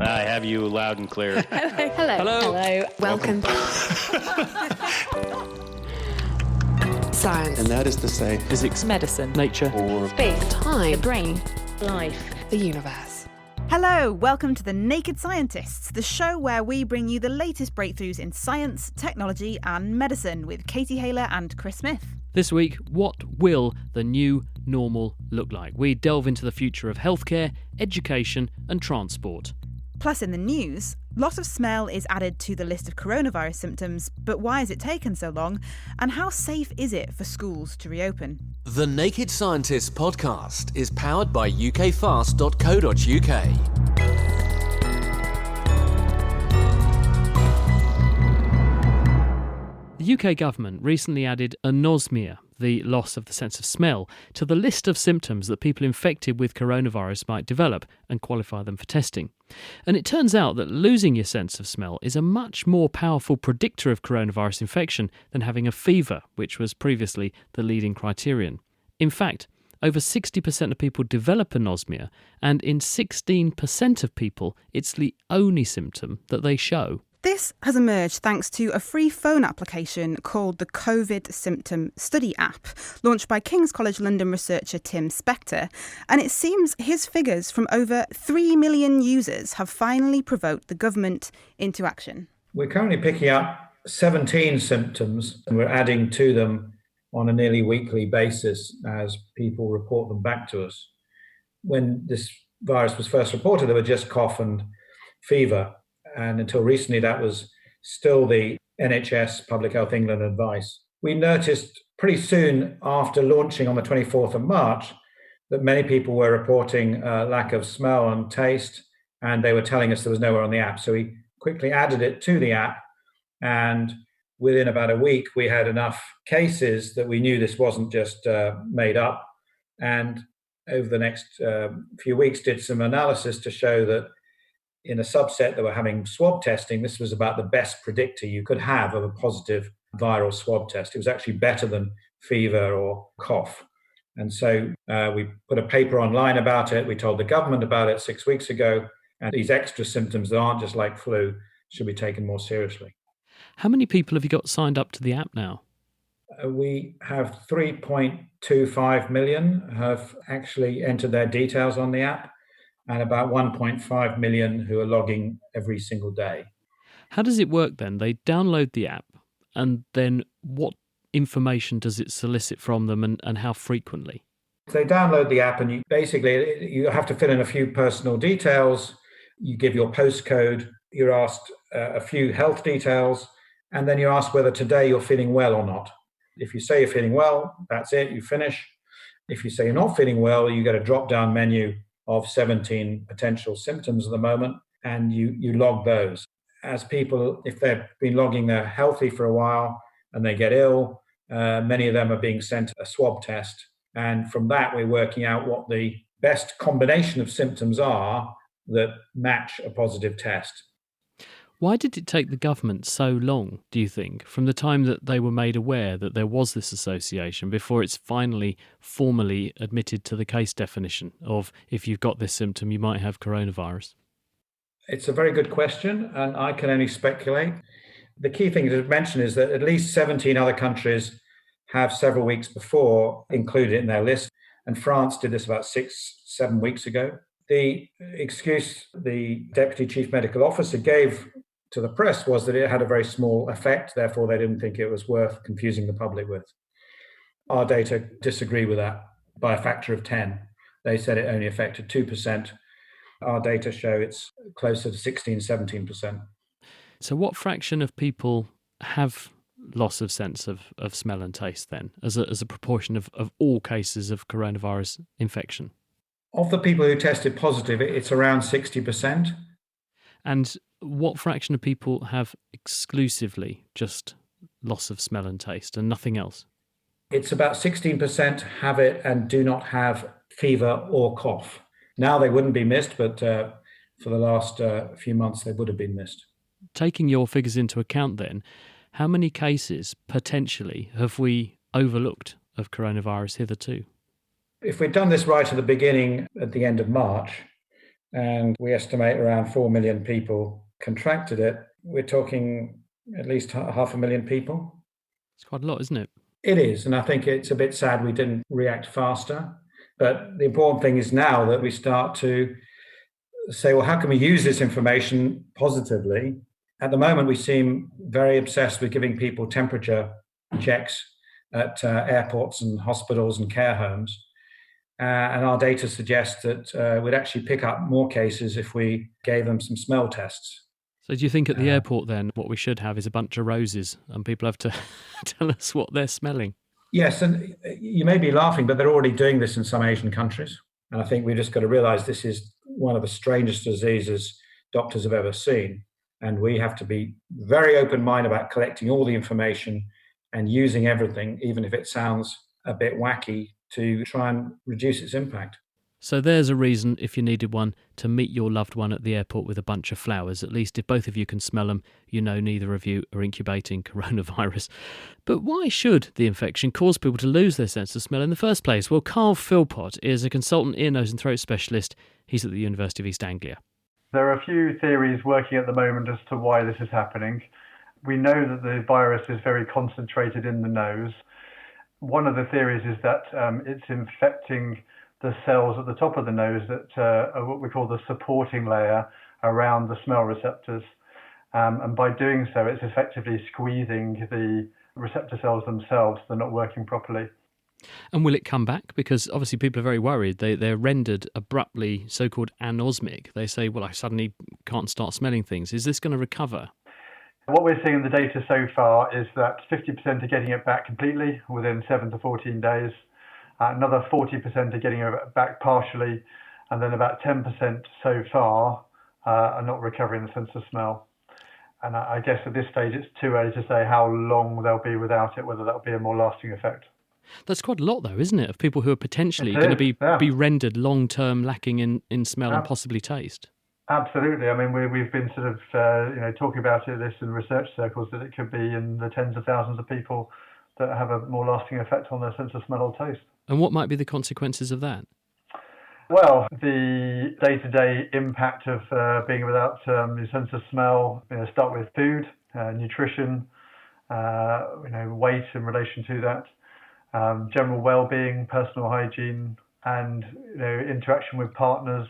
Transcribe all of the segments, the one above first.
I have you loud and clear. Hello. Welcome. Science. And that is to say, physics, medicine, nature, or space, time, the brain, life, the universe. Hello, welcome to The Naked Scientists, the show where we bring you the latest breakthroughs in science, technology and medicine with Katie Haylor and Chris Smith. This week, what will the new normal look like? We delve into the future of healthcare, education and transport. Plus in the news, loss of smell is added to the list of coronavirus symptoms, but why has it taken so long? And how safe is it for schools to reopen? The Naked Scientists podcast is powered by ukfast.co.uk. The UK government recently added anosmia, the loss of the sense of smell, to the list of symptoms that people infected with coronavirus might develop and qualify them for testing. And it turns out that losing your sense of smell is a much more powerful predictor of coronavirus infection than having a fever, which was previously the leading criterion. In fact, over 60% of people develop anosmia, and in 16% of people, it's the only symptom that they show. This has emerged thanks to a free phone application called the COVID Symptom Study app, launched by King's College London researcher Tim Spector, and it seems his figures from over 3 million users have finally provoked the government into action. We're currently picking up 17 symptoms and we're adding to them on a nearly weekly basis as people report them back to us. When this virus was first reported, there were just cough and fever. And until recently, that was still the NHS Public Health England advice. We noticed pretty soon after launching on the 24th of March that many people were reporting lack of smell and taste, and they were telling us there was nowhere on the app. So we quickly added it to the app, and within about a week, we had enough cases that we knew this wasn't just made up. And over the next few weeks, did some analysis to show that in a subset that were having swab testing, this was about the best predictor you could have of a positive viral swab test. It was actually better than fever or cough. And so we put a paper online about it. We told the government about it 6 weeks ago. And these extra symptoms that aren't just like flu should be taken more seriously. How many people have you got signed up to the app now? We have 3.25 million have actually entered their details on the app, and about 1.5 million who are logging every single day. How does it work then? They download the app, and then what information does it solicit from them, and how frequently? They download the app, and you have to fill in a few personal details. You give your postcode, you're asked a few health details, and then you're asked whether today you're feeling well or not. If you say you're feeling well, that's it, you finish. If you say you're not feeling well, you get a drop-down menu of 17 potential symptoms at the moment, and you log those. As people, if they've been logging, they're healthy for a while and they get ill, many of them are being sent a swab test. And from that, we're working out what the best combination of symptoms are that match a positive test. Why did it take the government so long, do you think, from the time that they were made aware that there was this association before it's finally formally admitted to the case definition of if you've got this symptom, you might have coronavirus? It's a very good question, and I can only speculate. The key thing to mention is that at least 17 other countries have several weeks before included it in their list, and France did this about 6-7 weeks ago. The excuse the Deputy Chief Medical Officer gave to the press was that it had a very small effect, therefore they didn't think it was worth confusing the public with. Our data disagree with that by a factor of 10. They said it only affected 2%. Our data show it's closer to 16-17%. So what fraction of people have loss of sense of smell and taste then, as a proportion of all cases of coronavirus infection? Of the people who tested positive, it's around 60%. And what fraction of people have exclusively just loss of smell and taste and nothing else? It's about 16% have it and do not have fever or cough. Now they wouldn't be missed, but for the last few months they would have been missed. Taking your figures into account then, how many cases potentially have we overlooked of coronavirus hitherto? If we'd done this right at the beginning, at the end of March, and we estimate around 4 million people contracted it. We're talking at least 500,000 people. It's quite a lot, isn't it? It is, and I think it's a bit sad we didn't react faster. But the important thing is now that we start to say, well, how can we use this information positively? At the moment, we seem very obsessed with giving people temperature checks at airports and hospitals and care homes. And our data suggests that we'd actually pick up more cases if we gave them some smell tests. So do you think at the airport then what we should have is a bunch of roses and people have to tell us what they're smelling? Yes, and you may be laughing, but they're already doing this in some Asian countries. And I think we've just got to realize this is one of the strangest diseases doctors have ever seen. And we have to be very open-minded about collecting all the information and using everything, even if it sounds a bit wacky, to try and reduce its impact. So there's a reason, if you needed one, to meet your loved one at the airport with a bunch of flowers. At least if both of you can smell them, you know neither of you are incubating coronavirus. But why should the infection cause people to lose their sense of smell in the first place? Well, Carl Philpott is a consultant ear, nose and throat specialist. He's at the University of East Anglia. There are a few theories working at the moment as to why this is happening. We know that the virus is very concentrated in the nose. One of the theories is that it's infecting the cells at the top of the nose that are what we call the supporting layer around the smell receptors. And by doing so, it's effectively squeezing the receptor cells themselves. They're not working properly. And will it come back? Because obviously people are very worried. They're rendered abruptly so-called anosmic. They say, well, I suddenly can't start smelling things. Is this going to recover? What we're seeing in the data so far is that 50% are getting it back completely within 7 to 14 days. Another 40% are getting it back partially. And then about 10% so far are not recovering the sense of smell. And I guess at this stage, it's too early to say how long they'll be without it, whether that'll be a more lasting effect. That's quite a lot, though, isn't it, of people who are potentially going to be rendered long-term lacking in smell and possibly taste? Absolutely. I mean, we've been sort of talking about this in research circles, that it could be in the tens of thousands of people that have a more lasting effect on their sense of smell or taste. And what might be the consequences of that? Well, the day-to-day impact of being without your sense of smell, start with food, nutrition, weight in relation to that, general well-being, personal hygiene, and interaction with partners.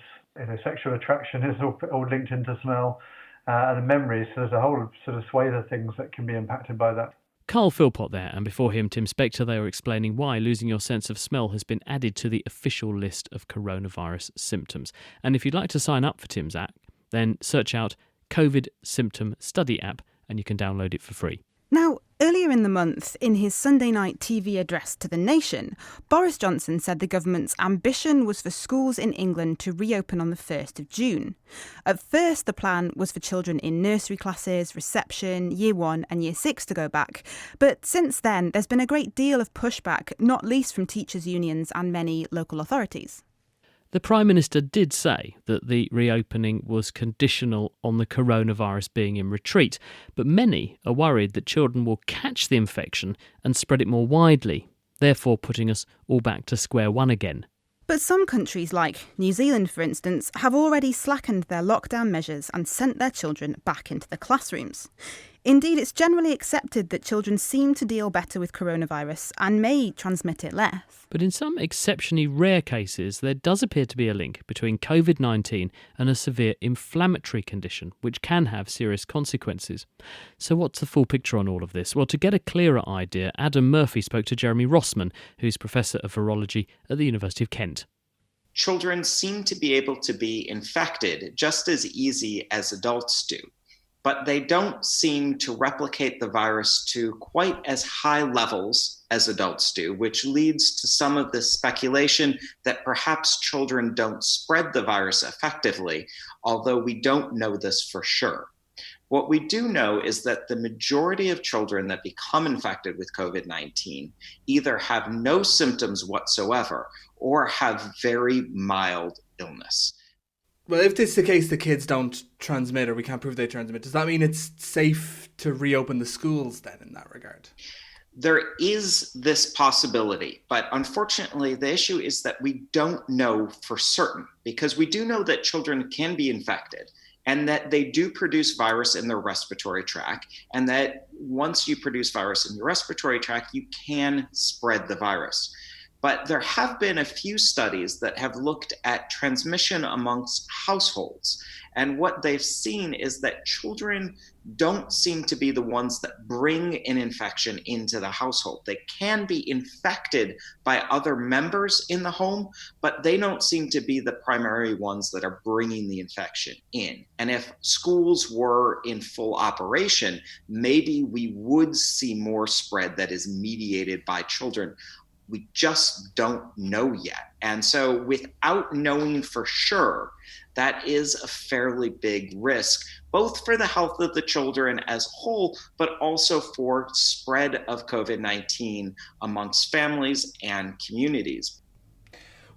Sexual attraction is all linked into smell, and memories. So there's a whole sort of swathe of things that can be impacted by that. Carl Philpott there, and before him, Tim Spector. They were explaining why losing your sense of smell has been added to the official list of coronavirus symptoms. And if you'd like to sign up for Tim's app, then search out COVID Symptom Study app, and you can download it for free. Now, earlier in the month, in his Sunday night TV address to the nation, Boris Johnson said the government's ambition was for schools in England to reopen on the 1st of June. At first, the plan was for children in nursery classes, reception, Year 1 and Year 6 to go back. But since then, there's been a great deal of pushback, not least from teachers' unions and many local authorities. The Prime Minister did say that the reopening was conditional on the coronavirus being in retreat, but many are worried that children will catch the infection and spread it more widely, therefore putting us all back to square one again. But some countries, like New Zealand for instance, have already slackened their lockdown measures and sent their children back into the classrooms. Indeed, it's generally accepted that children seem to deal better with coronavirus and may transmit it less. But in some exceptionally rare cases, there does appear to be a link between COVID-19 and a severe inflammatory condition, which can have serious consequences. So what's the full picture on all of this? Well, to get a clearer idea, Adam Murphy spoke to Jeremy Rossman, who's Professor of Virology at the University of Kent. Children seem to be able to be infected just as easy as adults do, but they don't seem to replicate the virus to quite as high levels as adults do, which leads to some of the speculation that perhaps children don't spread the virus effectively, although we don't know this for sure. What we do know is that the majority of children that become infected with COVID-19 either have no symptoms whatsoever or have very mild illness. Well, if this is the case, the kids don't transmit or we can't prove they transmit, does that mean it's safe to reopen the schools then in that regard? There is this possibility, but unfortunately, the issue is that we don't know for certain, because we do know that children can be infected and that they do produce virus in their respiratory tract, and that once you produce virus in your respiratory tract, you can spread the virus. But there have been a few studies that have looked at transmission amongst households. And what they've seen is that children don't seem to be the ones that bring an infection into the household. They can be infected by other members in the home, but they don't seem to be the primary ones that are bringing the infection in. And if schools were in full operation, maybe we would see more spread that is mediated by children. We just don't know yet. And so without knowing for sure, that is a fairly big risk, both for the health of the children as a whole, but also for spread of COVID-19 amongst families and communities.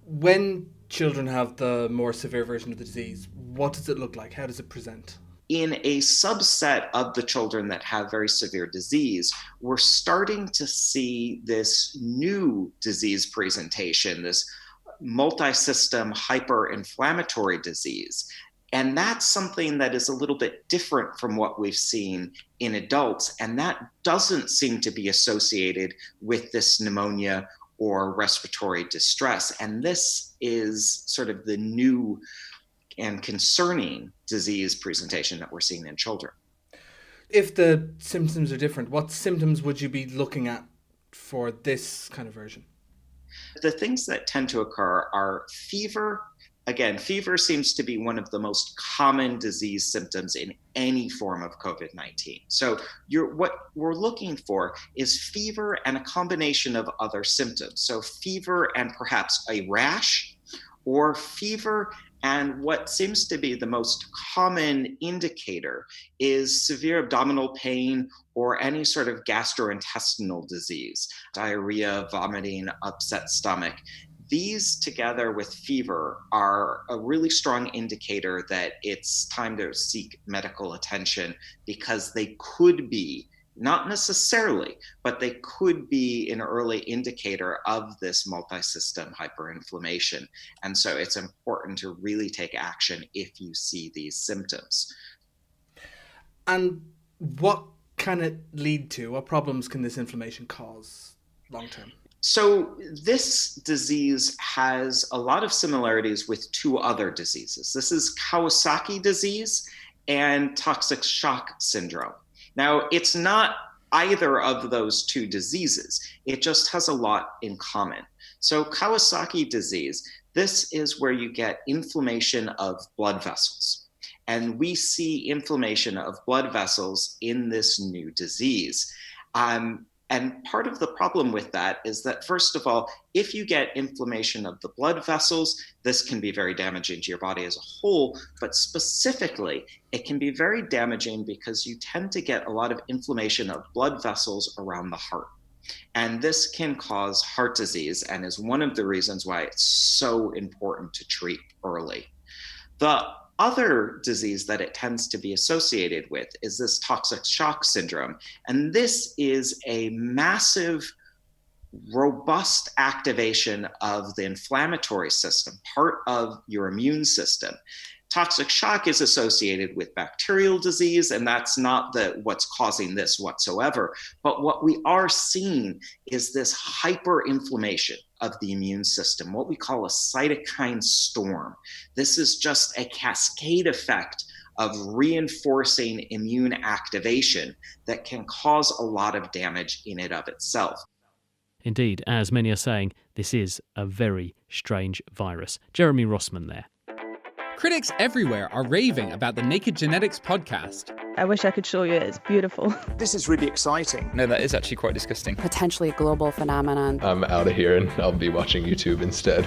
When children have the more severe version of the disease, what does it look like? How does it present? In a subset of the children that have very severe disease, we're starting to see this new disease presentation, this multi-system hyperinflammatory disease. And that's something that is a little bit different from what we've seen in adults. And that doesn't seem to be associated with this pneumonia or respiratory distress. And this is sort of the new and concerning disease presentation that we're seeing in children. If the symptoms are different, what symptoms would you be looking at for this kind of version? The things that tend to occur are fever. Again, fever seems to be one of the most common disease symptoms in any form of COVID-19. So what we're looking for is fever and a combination of other symptoms. So fever and perhaps a rash, or fever and what seems to be the most common indicator is severe abdominal pain or any sort of gastrointestinal disease, diarrhea, vomiting, upset stomach. These together with fever are a really strong indicator that it's time to seek medical attention, because they could be, not necessarily, but they could be an early indicator of this multi-system hyperinflammation. And so it's important to really take action if you see these symptoms. And what can it lead to? What problems can this inflammation cause long term? So this disease has a lot of similarities with two other diseases. This is Kawasaki disease and toxic shock syndrome. Now, it's not either of those two diseases. It just has a lot in common. So Kawasaki disease, this is where you get inflammation of blood vessels. And we see inflammation of blood vessels in this new disease. And part of the problem with that is that, first of all, if you get inflammation of the blood vessels, this can be very damaging to your body as a whole, but specifically, it can be very damaging because you tend to get a lot of inflammation of blood vessels around the heart. And this can cause heart disease and is one of the reasons why it's so important to treat early. The other disease that it tends to be associated with is this toxic shock syndrome. And this is a massive, robust activation of the inflammatory system, part of your immune system. Toxic shock is associated with bacterial disease, and that's not what's causing this whatsoever. But what we are seeing is this hyperinflammation of the immune system, what we call a cytokine storm. This is just a cascade effect of reinforcing immune activation that can cause a lot of damage in and of itself. Indeed, as many are saying, this is a very strange virus. Jeremy Rossman there. Critics everywhere are raving about the Naked Genetics podcast. I wish I could show you. It's beautiful. This is really exciting. No, that is actually quite disgusting. Potentially a global phenomenon. I'm out of here and I'll be watching YouTube instead.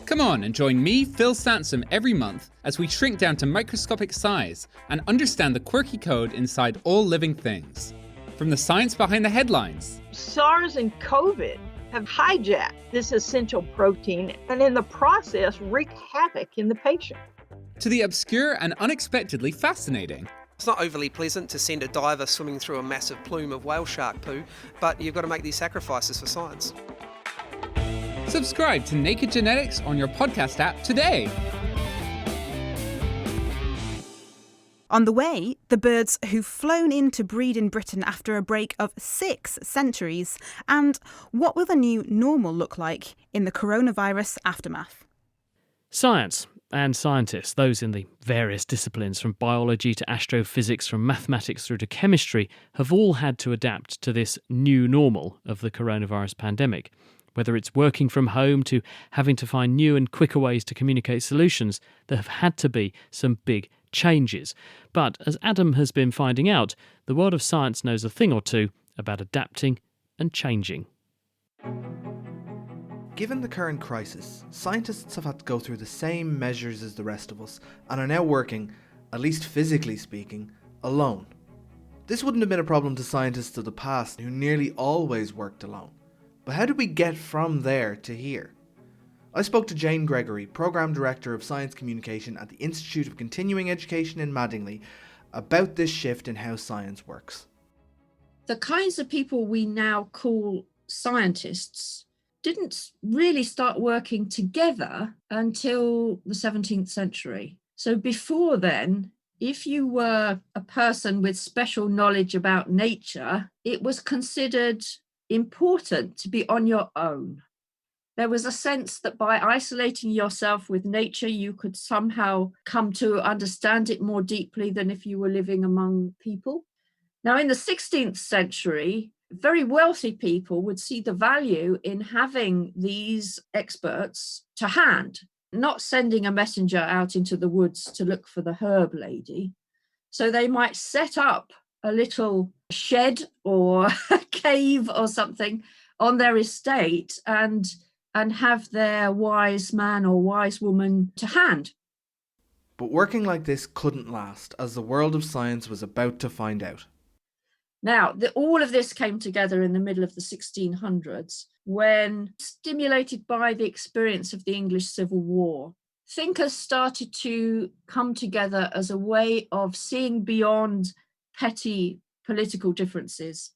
Come on and join me, Phil Sansom, every month as we shrink down to microscopic size and understand the quirky code inside all living things. From the science behind the headlines. SARS and COVID have hijacked this essential protein and in the process wreak havoc in the patient. To the obscure and unexpectedly fascinating. It's not overly pleasant to send a diver swimming through a massive plume of whale shark poo, but you've got to make these sacrifices for science. Subscribe to Naked Genetics on your podcast app today. On the way, the birds who've flown in to breed in Britain after a break of 6 centuries, and what will the new normal look like in the coronavirus aftermath? Science and scientists, those in the various disciplines from biology to astrophysics, from mathematics through to chemistry, have all had to adapt to this new normal of the coronavirus pandemic. Whether it's working from home to having to find new and quicker ways to communicate solutions, there have had to be some big changes. But as Adam has been finding out, the world of science knows a thing or two about adapting and changing. Given the current crisis, scientists have had to go through the same measures as the rest of us and are now working, at least physically speaking, alone. This wouldn't have been a problem to scientists of the past who nearly always worked alone. But how did we get from there to here? I spoke to Jane Gregory, Programme Director of Science Communication at the Institute of Continuing Education in Madingley, about this shift in how science works. The kinds of people we now call scientists didn't really start working together until the 17th century. So before then, if you were a person with special knowledge about nature, it was considered important to be on your own. There was a sense that by isolating yourself with nature, you could somehow come to understand it more deeply than if you were living among people. Now, in the 16th century, very wealthy people would see the value in having these experts to hand, not sending a messenger out into the woods to look for the herb lady. So they might set up a little shed or a cave or something on their estate and have their wise man or wise woman to hand. But working like this couldn't last, as the world of science was about to find out. Now, all of this came together in the middle of the 1600s when, stimulated by the experience of the English Civil War, thinkers started to come together as a way of seeing beyond petty political differences.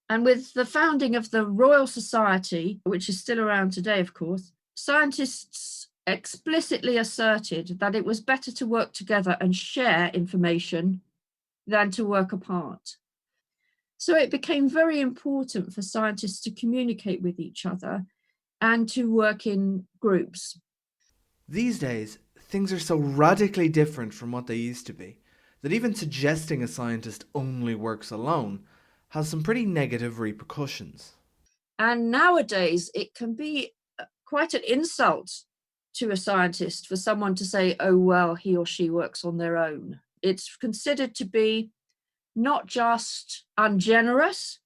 And with the founding of the Royal Society, which is still around today, of course, scientists explicitly asserted that it was better to work together and share information than to work apart. So it became very important for scientists to communicate with each other and to work in groups. These days, things are so radically different from what they used to be that even suggesting a scientist only works alone has some pretty negative repercussions. And nowadays, it can be quite an insult to a scientist for someone to say, oh, well, he or she works on their own. It's considered to be not just ungenerous,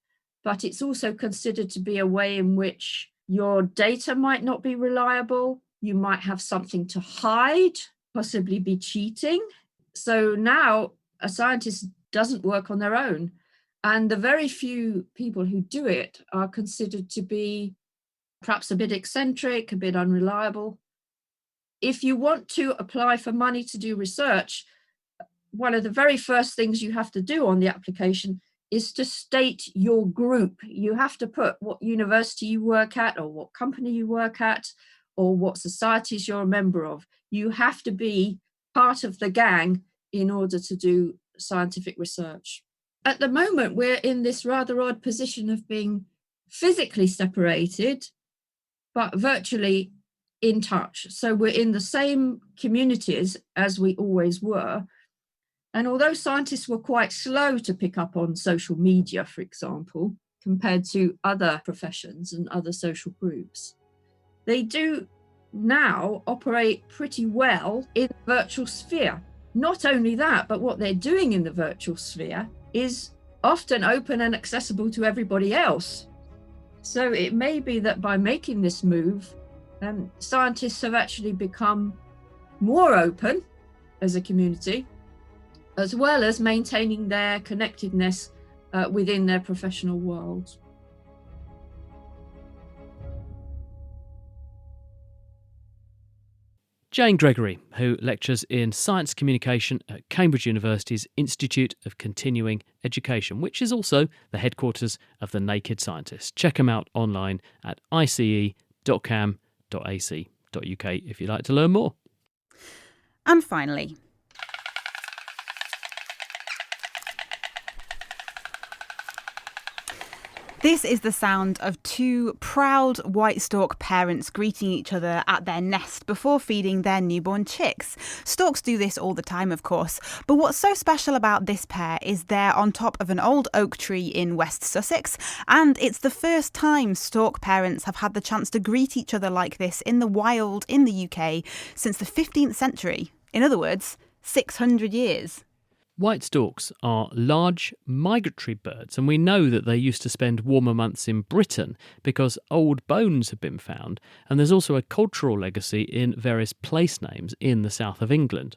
but it's also considered to be a way in which your data might not be reliable. You might have something to hide, possibly be cheating. So now a scientist doesn't work on their own. And the very few people who do it are considered to be perhaps a bit eccentric, a bit unreliable. If you want to apply for money to do research, one of the very first things you have to do on the application is to state your group. You have to put what university you work at or what company you work at or what societies you're a member of. You have to be part of the gang in order to do scientific research. At the moment, we're in this rather odd position of being physically separated, but virtually in touch. So we're in the same communities as we always were. And although scientists were quite slow to pick up on social media, for example, compared to other professions and other social groups, they do now operate pretty well in the virtual sphere. Not only that, but what they're doing in the virtual sphere is often open and accessible to everybody else. So it may be that by making this move, scientists have actually become more open as a community, as well as maintaining their connectedness within their professional world. Jane Gregory, who lectures in science communication at Cambridge University's Institute of Continuing Education, which is also the headquarters of the Naked Scientist. Check them out online at ice.cam.ac.uk if you'd like to learn more. And finally, this is the sound of two proud white stork parents greeting each other at their nest before feeding their newborn chicks. Storks do this all the time, of course, but what's so special about this pair is they're on top of an old oak tree in West Sussex, and it's the first time stork parents have had the chance to greet each other like this in the wild in the UK since the 15th century. In other words, 600 years. White storks are large migratory birds, and we know that they used to spend warmer months in Britain because old bones have been found, and there's also a cultural legacy in various place names in the south of England.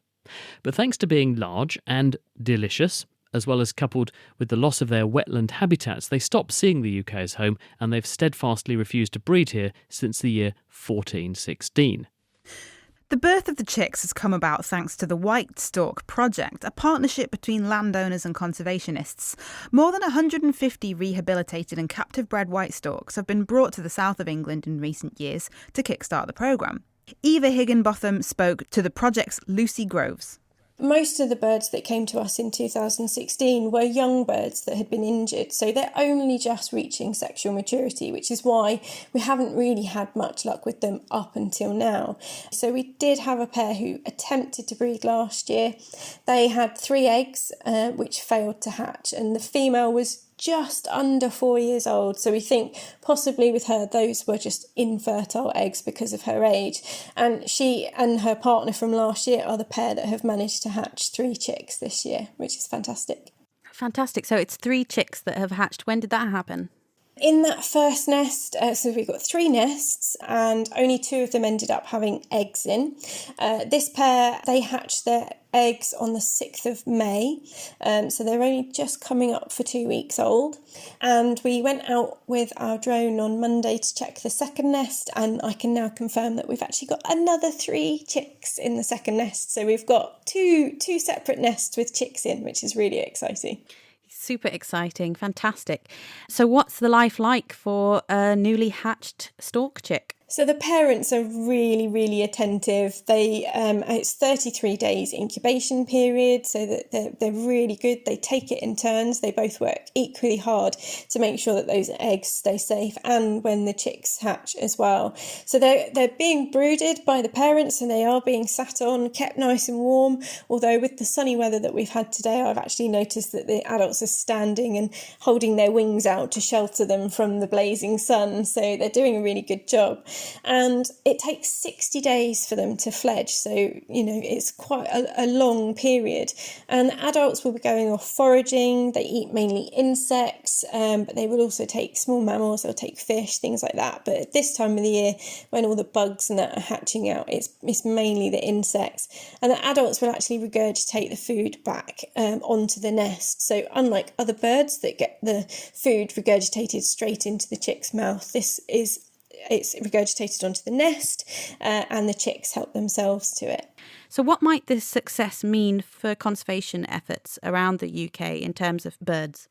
But thanks to being large and delicious, as well as coupled with the loss of their wetland habitats, they stopped seeing the UK as home, and they've steadfastly refused to breed here since the year 1416. The birth of the chicks has come about thanks to the White Stork Project, a partnership between landowners and conservationists. More than 150 rehabilitated and captive-bred white storks have been brought to the south of England in recent years to kickstart the programme. Eva Higginbotham spoke to the project's Lucy Groves. Most of the birds that came to us in 2016 were young birds that had been injured, so they're only just reaching sexual maturity, which is why we haven't really had much luck with them up until now. So we did have a pair who attempted to breed last year. They had 3 eggs, which failed to hatch, and the female was just under 4 years old, so we think possibly with her those were just infertile eggs because of her age, and she and her partner from last year are the pair that have managed to hatch 3 chicks this year, which is fantastic. Fantastic. So it's 3 chicks that have hatched. When did that happen? In that first nest, so we've got 3 nests and only 2 of them ended up having eggs in. This pair, they hatched their eggs on the 6th of May, so they're only just coming up for 2 weeks old. And we went out with our drone on Monday to check the second nest, and I can now confirm that we've actually got another 3 chicks in the second nest. So we've got two separate nests with chicks in, which is really exciting. Super exciting. Fantastic. So what's the life like for a newly hatched stork chick? So the parents are really, really attentive. They it's 33 days incubation period, so that they're really good. They take it in turns. They both work equally hard to make sure that those eggs stay safe, and when the chicks hatch as well. So they're being brooded by the parents, and they are being sat on, kept nice and warm. Although with the sunny weather that we've had today, I've actually noticed that the adults are standing and holding their wings out to shelter them from the blazing sun. So they're doing a really good job. And it takes 60 days for them to fledge, so it's quite a long period. And adults will be going off foraging. They eat mainly insects, but they will also take small mammals. They'll take fish, things like that. But at this time of the year, when all the bugs and that are hatching out, it's mainly the insects. And the adults will actually regurgitate the food back onto the nest. So unlike other birds that get the food regurgitated straight into the chick's mouth, it's regurgitated onto the nest, and the chicks help themselves to it. So what might this success mean for conservation efforts around the UK in terms of birds?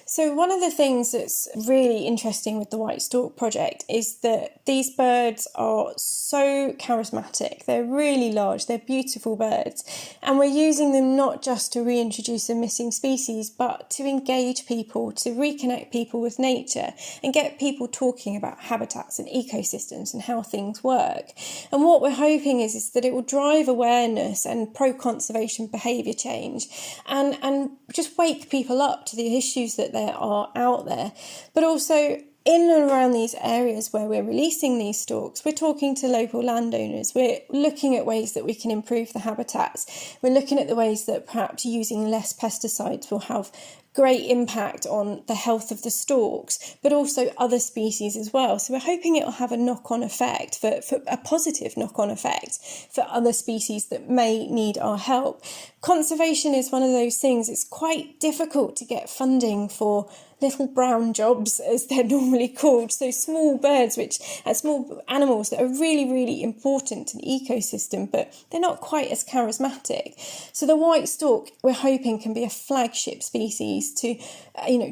So one of the things that's really interesting with the White Stork Project is that these birds are so charismatic. They're really large, they're beautiful birds, and we're using them not just to reintroduce a missing species, but to engage people, to reconnect people with nature and get people talking about habitats and ecosystems and how things work. And what we're hoping is that it will drive awareness and pro-conservation behaviour change and just wake people up to the issues that there are out there, but also in and around these areas where we're releasing these storks, we're talking to local landowners. We're looking at ways that we can improve the habitats. We're looking at the ways that perhaps using less pesticides will have great impact on the health of the storks, but also other species as well. So we're hoping it will have a knock-on effect, for a positive knock-on effect for other species that may need our help. Conservation is one of those things, it's quite difficult to get funding for little brown jobs, as they're normally called. So small birds, small animals that are really, really important to the ecosystem, but they're not quite as charismatic. So the white stork, we're hoping, can be a flagship species to,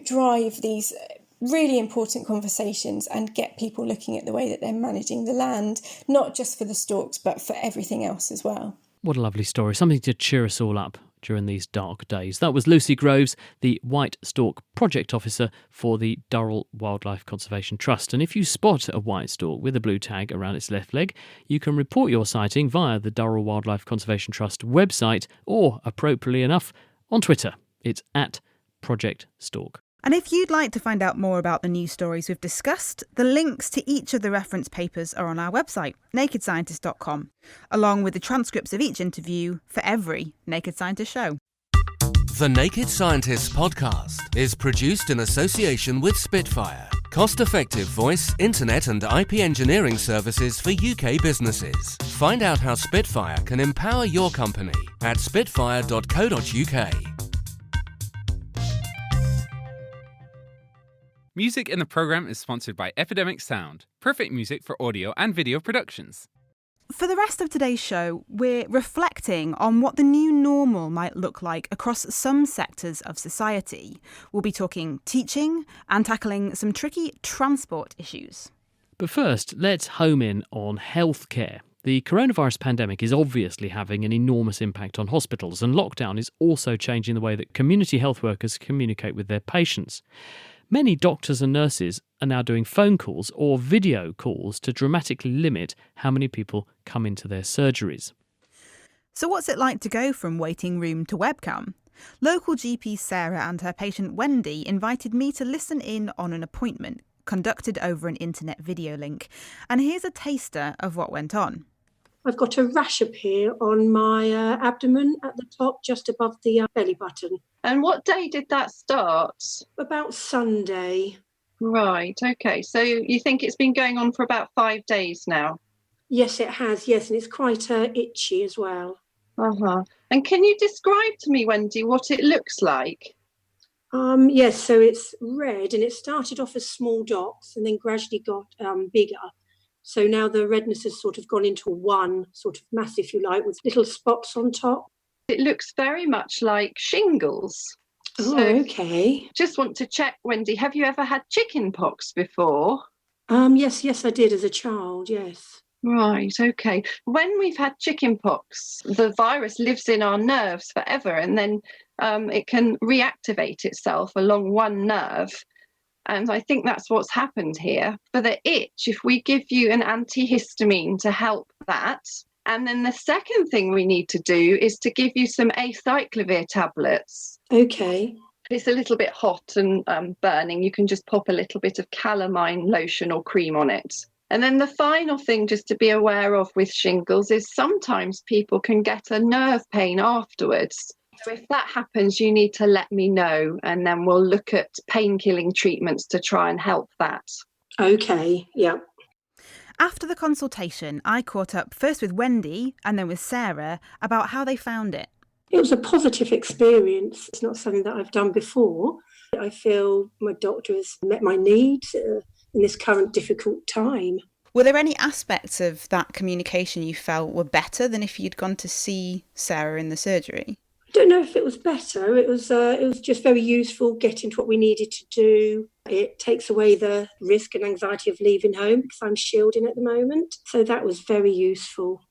drive these really important conversations and get people looking at the way that they're managing the land, not just for the storks, but for everything else as well. What a lovely story. Something to cheer us all up during these dark days. That was Lucy Groves, the White Stork Project Officer for the Durrell Wildlife Conservation Trust. And if you spot a white stork with a blue tag around its left leg, you can report your sighting via the Durrell Wildlife Conservation Trust website, or, appropriately enough, on Twitter. It's at Project Stork. And if you'd like to find out more about the news stories we've discussed, the links to each of the reference papers are on our website, nakedscientist.com, along with the transcripts of each interview for every Naked Scientist show. The Naked Scientists podcast is produced in association with Spitfire, cost-effective voice, internet and IP engineering services for UK businesses. Find out how Spitfire can empower your company at spitfire.co.uk. Music in the programme is sponsored by Epidemic Sound, perfect music for audio and video productions. For the rest of today's show, we're reflecting on what the new normal might look like across some sectors of society. We'll be talking teaching and tackling some tricky transport issues. But first, let's home in on healthcare. The coronavirus pandemic is obviously having an enormous impact on hospitals, and lockdown is also changing the way that community health workers communicate with their patients. Many doctors and nurses are now doing phone calls or video calls to dramatically limit how many people come into their surgeries. So what's it like to go from waiting room to webcam? Local GP Sarah and her patient Wendy invited me to listen in on an appointment conducted over an internet video link. And here's a taster of what went on. I've got a rash appear on my abdomen at the top, just above the belly button. And what day did that start? About Sunday. Right, okay. So you think it's been going on for about 5 days now? Yes, it has, yes, and it's quite itchy as well. Uh-huh. And can you describe to me, Wendy, what it looks like? Yes, so it's red, and it started off as small dots and then gradually got bigger. So now the redness has sort of gone into one sort of mass, if you like, with little spots on top. It looks very much like shingles. Oh, so okay. Just want to check, Wendy, have you ever had chicken pox before? Yes, I did as a child, yes. Right, okay. When we've had chicken pox, the virus lives in our nerves forever, and then it can reactivate itself along one nerve. And I think that's what's happened here. For the itch, if we give you an antihistamine to help that, and then the second thing we need to do is to give you some acyclovir tablets. Okay. It's a little bit hot and burning. You can just pop a little bit of calamine lotion or cream on it. And then the final thing just to be aware of with shingles is sometimes people can get a nerve pain afterwards. So if that happens, you need to let me know, and then we'll look at pain-killing treatments to try and help that. Okay, yeah. After the consultation, I caught up first with Wendy and then with Sarah about how they found it. It was a positive experience. It's not something that I've done before. I feel my doctor has met my needs in this current difficult time. Were there any aspects of that communication you felt were better than if you'd gone to see Sarah in the surgery? I don't know if it was better. It was just very useful getting to what we needed to do. It takes away the risk and anxiety of leaving home because I'm shielding at the moment. So that was very useful.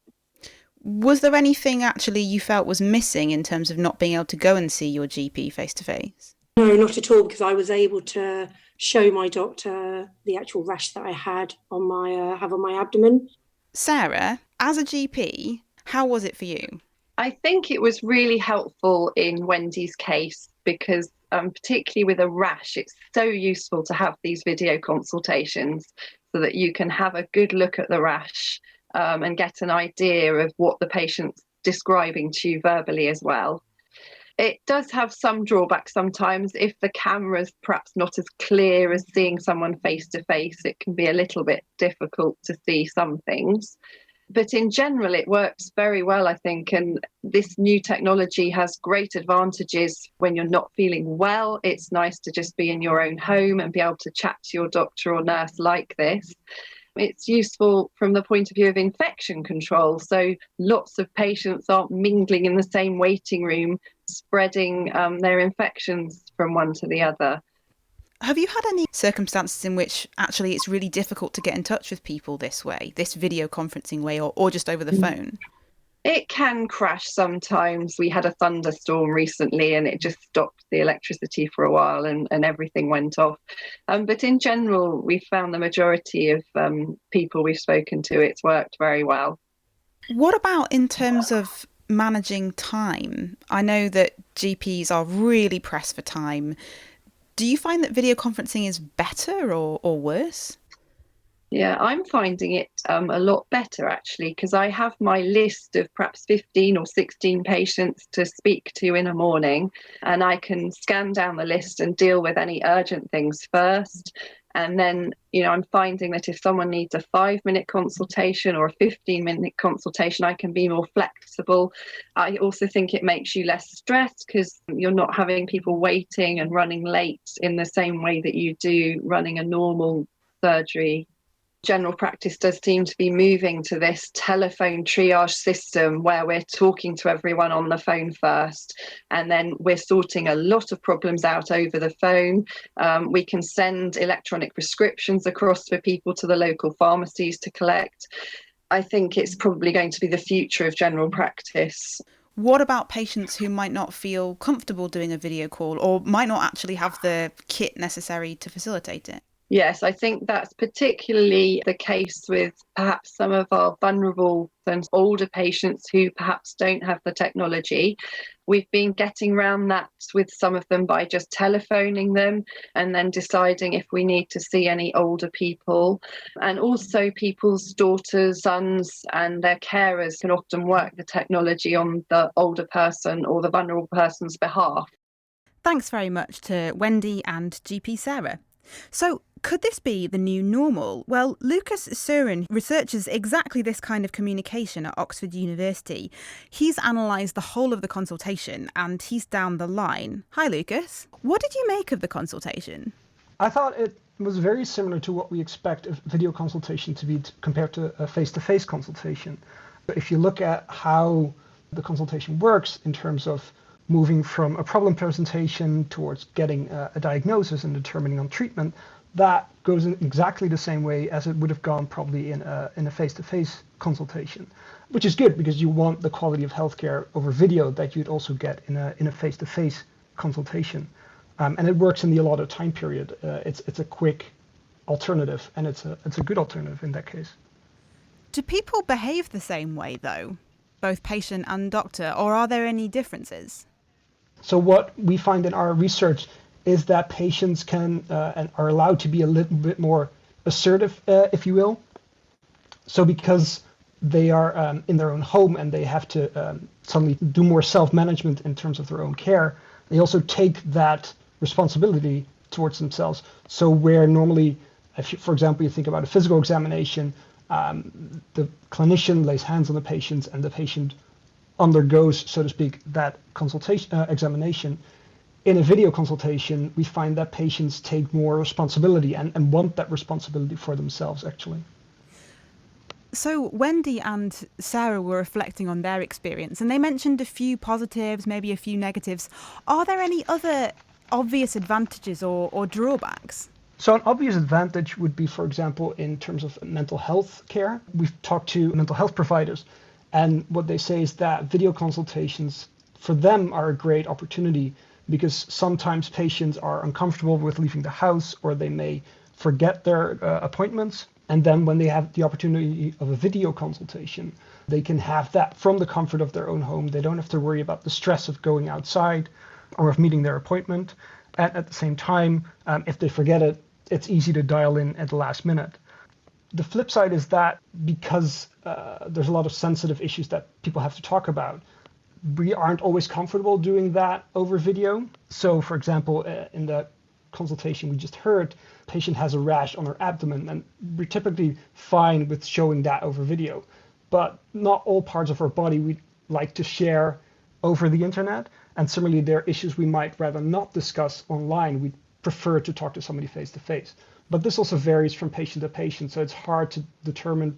Was there anything actually you felt was missing in terms of not being able to go and see your GP face to face? No, not at all, because I was able to show my doctor the actual rash that I had on my abdomen. Sarah, as a GP, how was it for you? I think it was really helpful in Wendy's case because particularly with a rash, it's so useful to have these video consultations so that you can have a good look at the rash and get an idea of what the patient's describing to you verbally as well. It does have some drawbacks sometimes. If the camera's perhaps not as clear as seeing someone face to face, it can be a little bit difficult to see some things. But in general, it works very well, I think. And this new technology has great advantages when you're not feeling well. It's nice to just be in your own home and be able to chat to your doctor or nurse like this. It's useful from the point of view of infection control. So lots of patients aren't mingling in the same waiting room, spreading their infections from one to the other. Have you had any circumstances in which actually it's really difficult to get in touch with people this way, this video conferencing way, or just over the phone? It can crash sometimes. We had a thunderstorm recently and it just stopped the electricity for a while and everything went off. But in general, we found the majority of people we've spoken to, it's worked very well. What about in terms of managing time? I know that GPs are really pressed for time. Do you find that video conferencing is better or worse? Yeah, I'm finding it a lot better, actually, because I have my list of perhaps 15 or 16 patients to speak to in a morning, and I can scan down the list and deal with any urgent things first. And then, I'm finding that if someone needs a 5-minute consultation or a 15-minute consultation, I can be more flexible. I also think it makes you less stressed because you're not having people waiting and running late in the same way that you do running a normal surgery. General practice does seem to be moving to this telephone triage system where we're talking to everyone on the phone first, and then we're sorting a lot of problems out over the phone. We can send electronic prescriptions across for people to the local pharmacies to collect. I think it's probably going to be the future of general practice. What about patients who might not feel comfortable doing a video call or might not actually have the kit necessary to facilitate it? Yes, I think that's particularly the case with perhaps some of our vulnerable and older patients who perhaps don't have the technology. We've been getting around that with some of them by just telephoning them and then deciding if we need to see any older people. And also people's daughters, sons and their carers can often work the technology on the older person or the vulnerable person's behalf. Thanks very much to Wendy and GP Sarah. So, could this be the new normal? Well, Lucas Surin researches exactly this kind of communication at Oxford University. He's analysed the whole of the consultation and he's down the line. Hi, Lucas. What did you make of the consultation? I thought it was very similar to what we expect a video consultation to be compared to a face-to-face consultation. If you look at how the consultation works in terms of moving from a problem presentation towards getting a diagnosis and determining on treatment, that goes in exactly the same way as it would have gone probably in a face-to-face consultation, which is good because you want the quality of healthcare over video that you'd also get in a face-to-face consultation. And it works in the allotted time period. It's a quick alternative, and it's a good alternative in that case. Do people behave the same way, though, both patient and doctor, or are there any differences? So what we find in our research is that patients can and are allowed to be a little bit more assertive, if you will. So because they are in their own home and they have to suddenly do more self-management in terms of their own care, they also take that responsibility towards themselves. So where normally, if you, for example, you think about a physical examination, the clinician lays hands on the patient and the patient undergoes, so to speak, that consultation examination. In a video consultation, we find that patients take more responsibility and want that responsibility for themselves, actually. So Wendy and Sarah were reflecting on their experience, and they mentioned a few positives, maybe a few negatives. Are there any other obvious advantages or drawbacks? So an obvious advantage would be, for example, in terms of mental health care. We've talked to mental health providers, and what they say is that video consultations for them are a great opportunity because sometimes patients are uncomfortable with leaving the house or they may forget their appointments. And then when they have the opportunity of a video consultation, they can have that from the comfort of their own home. They don't have to worry about the stress of going outside or of meeting their appointment. And at the same time, if they forget it, it's easy to dial in at the last minute. The flip side is that because there's a lot of sensitive issues that people have to talk about, we aren't always comfortable doing that over video. So, for example, in the consultation we just heard, patient has a rash on her abdomen, and we're typically fine with showing that over video. But not all parts of her body we like to share over the internet. And similarly, there are issues we might rather not discuss online. We prefer to talk to somebody face to face. But this also varies from patient to patient, so it's hard to determine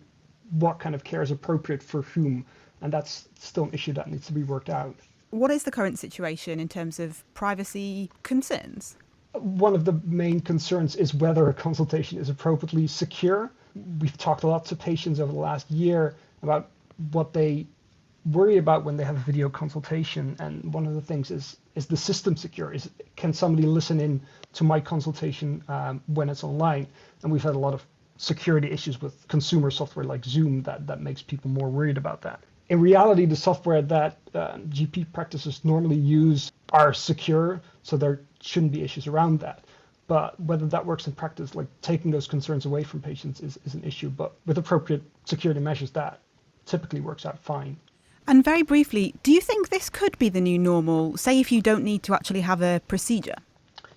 what kind of care is appropriate for whom. And that's still an issue that needs to be worked out. What is the current situation in terms of privacy concerns? One of the main concerns is whether a consultation is appropriately secure. We've talked a lot to patients over the last year about what they worry about when they have a video consultation. And one of the things is the system secure? Can somebody listen in to my consultation when it's online? And we've had a lot of security issues with consumer software like Zoom that makes people more worried about that. In reality, the software that GP practices normally use are secure, so there shouldn't be issues around that. But whether that works in practice, like taking those concerns away from patients is an issue. But with appropriate security measures, that typically works out fine. And very briefly, do you think this could be the new normal, say if you don't need to actually have a procedure?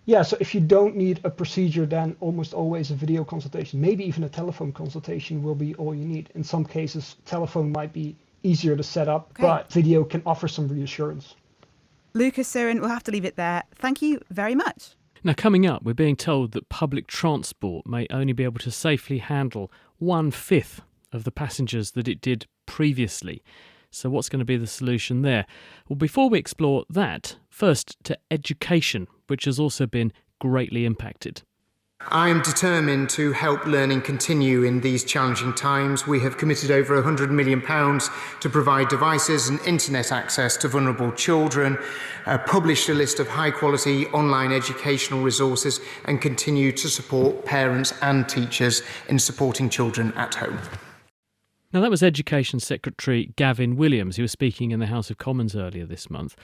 Yeah, so if you don't need a procedure, then almost always a video consultation, maybe even a telephone consultation will be all you need. In some cases, telephone might be easier to set up, but video can offer some reassurance. Lucas, Søren, we'll have to leave it there. Thank you very much. Now, coming up, we're being told that public transport may only be able to safely handle 1/5 of the passengers that it did previously. So what's going to be the solution there? Well, before we explore that, first to education, which has also been greatly impacted. I am determined to help learning continue in these challenging times. We have committed over £100 million to provide devices and internet access to vulnerable children, published a list of high-quality online educational resources, and continue to support parents and teachers in supporting children at home. Now, that was Education Secretary Gavin Williams, who was speaking in the House of Commons earlier this month.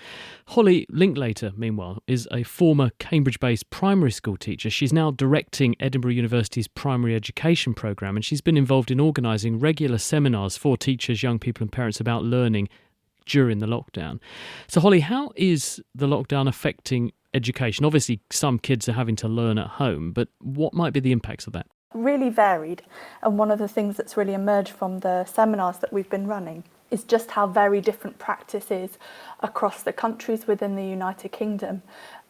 Holly Linklater, meanwhile, is a former Cambridge-based primary school teacher. She's now directing Edinburgh University's primary education programme, and she's been involved in organising regular seminars for teachers, young people and parents about learning during the lockdown. So, Holly, how is the lockdown affecting education? Obviously, some kids are having to learn at home, but what might be the impacts of that? Really varied, and one of the things that's really emerged from the seminars that we've been running is just how very different practice is across the countries within the United Kingdom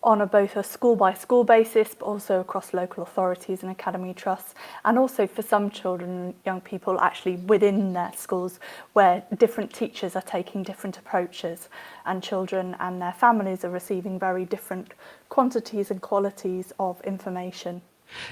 on both a school-by-school basis, but also across local authorities and academy trusts, and also for some children and young people actually within their schools where different teachers are taking different approaches and children and their families are receiving very different quantities and qualities of information.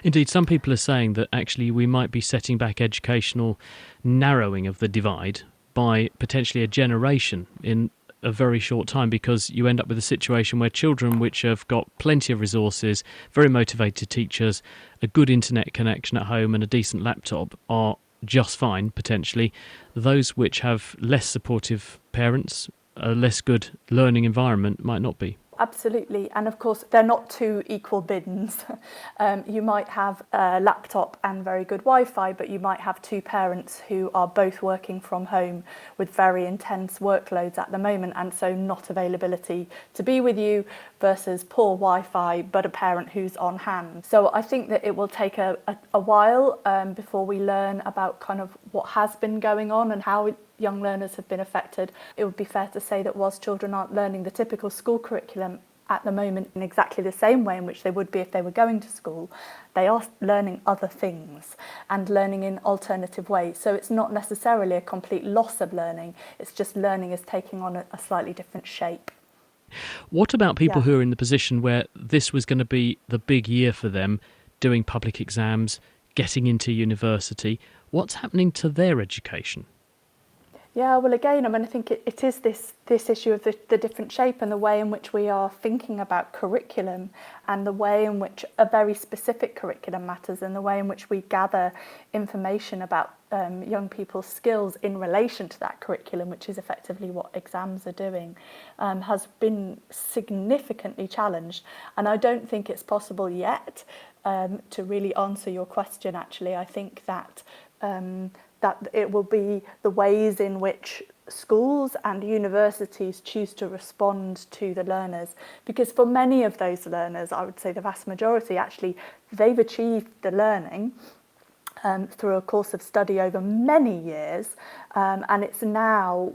Indeed, some people are saying that actually we might be setting back educational narrowing of the divide by potentially a generation in a very short time, because you end up with a situation where children which have got plenty of resources, very motivated teachers, a good internet connection at home and a decent laptop are just fine, potentially. Those which have less supportive parents, a less good learning environment might not be. Absolutely, and of course they're not two equal bins. You might have a laptop and very good Wi-Fi, but you might have two parents who are both working from home with very intense workloads at the moment, and so not availability to be with you versus poor Wi-Fi but a parent who's on hand. So I think that it will take a while before we learn about kind of what has been going on and how young learners have been affected. It would be fair to say that whilst children aren't learning the typical school curriculum at the moment in exactly the same way in which they would be if they were going to school, they are learning other things and learning in alternative ways. So it's not necessarily a complete loss of learning, it's just learning is taking on a slightly different shape. What about people who are in the position where this was going to be the big year for them, doing public exams, getting into university? What's happening to their education? Yeah, well, again, I mean, I think it is this issue of the different shape and the way in which we are thinking about curriculum and the way in which a very specific curriculum matters and the way in which we gather information about young people's skills in relation to that curriculum, which is effectively what exams are doing, has been significantly challenged. And I don't think it's possible yet to really answer your question, actually. I think that that it will be the ways in which schools and universities choose to respond to the learners, because for many of those learners, I would say the vast majority actually, they've achieved the learning through a course of study over many years, and it's now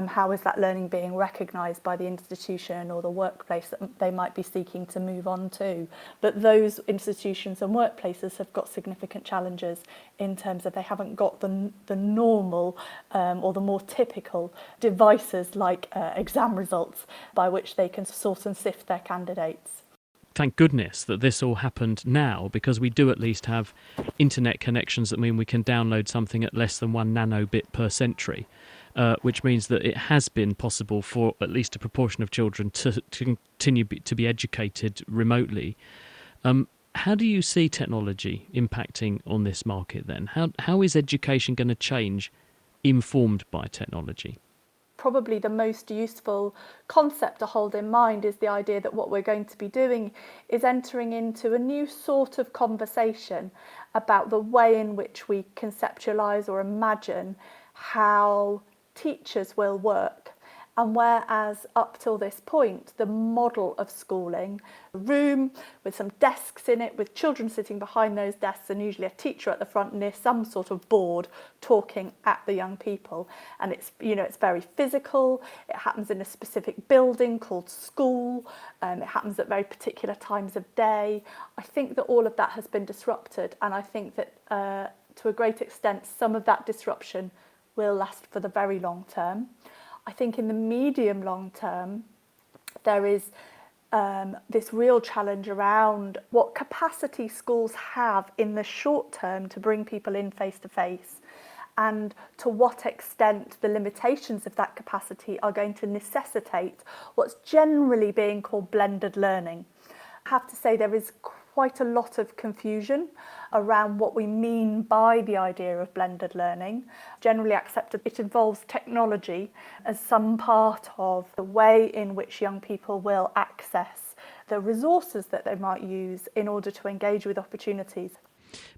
how is that learning being recognised by the institution or the workplace that they might be seeking to move on to. But those institutions and workplaces have got significant challenges in terms of they haven't got the normal or the more typical devices like exam results by which they can sort and sift their candidates. Thank goodness that this all happened now, because we do at least have internet connections that mean we can download something at less than 1 nanobit per century, which means that it has been possible for at least a proportion of children to continue to be educated remotely. How do you see technology impacting on this market then? How is education going to change informed by technology? Probably the most useful concept to hold in mind is the idea that what we're going to be doing is entering into a new sort of conversation about the way in which we conceptualise or imagine how teachers will work. And whereas up till this point, the model of schooling, a room with some desks in it, with children sitting behind those desks and usually a teacher at the front near some sort of board talking at the young people. And it's very physical. It happens in a specific building called school. It happens at very particular times of day. I think that all of that has been disrupted. And I think that to a great extent, some of that disruption will last for the very long term. I think in the medium long term, there is this real challenge around what capacity schools have in the short term to bring people in face to face, and to what extent the limitations of that capacity are going to necessitate what's generally being called blended learning. I have to say there is quite a lot of confusion around what we mean by the idea of blended learning. Generally accepted, it involves technology as some part of the way in which young people will access the resources that they might use in order to engage with opportunities.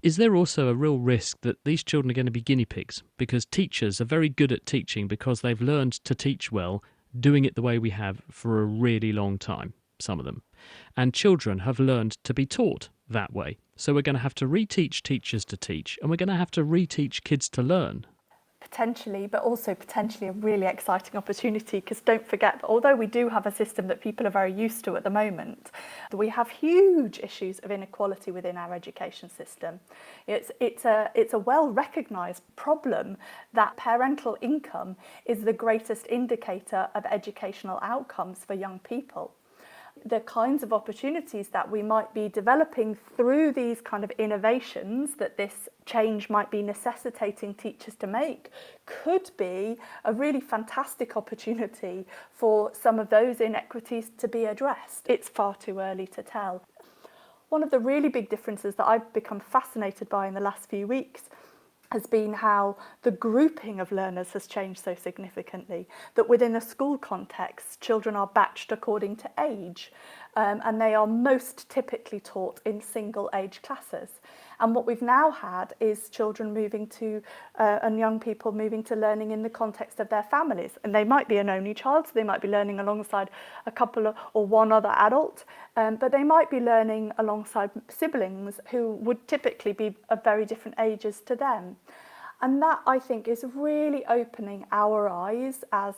Is there also a real risk that these children are going to be guinea pigs? Because teachers are very good at teaching because they've learned to teach well, doing it the way we have for a really long time, some of them. And children have learned to be taught that way. So we're going to have to reteach teachers to teach, and we're going to have to reteach kids to learn. Potentially, but also potentially a really exciting opportunity, because don't forget that although we do have a system that people are very used to at the moment, we have huge issues of inequality within our education system. It's a well-recognised problem that parental income is the greatest indicator of educational outcomes for young people. The kinds of opportunities that we might be developing through these kind of innovations that this change might be necessitating teachers to make could be a really fantastic opportunity for some of those inequities to be addressed. It's far too early to tell. One of the really big differences that I've become fascinated by in the last few weeks has been how the grouping of learners has changed so significantly, that within a school context, children are batched according to age, and they are most typically taught in single age classes. And what we've now had is children moving to, and young people moving to learning in the context of their families. And they might be an only child, so they might be learning alongside a couple or one other adult, but they might be learning alongside siblings who would typically be of very different ages to them. And that, I think, is really opening our eyes as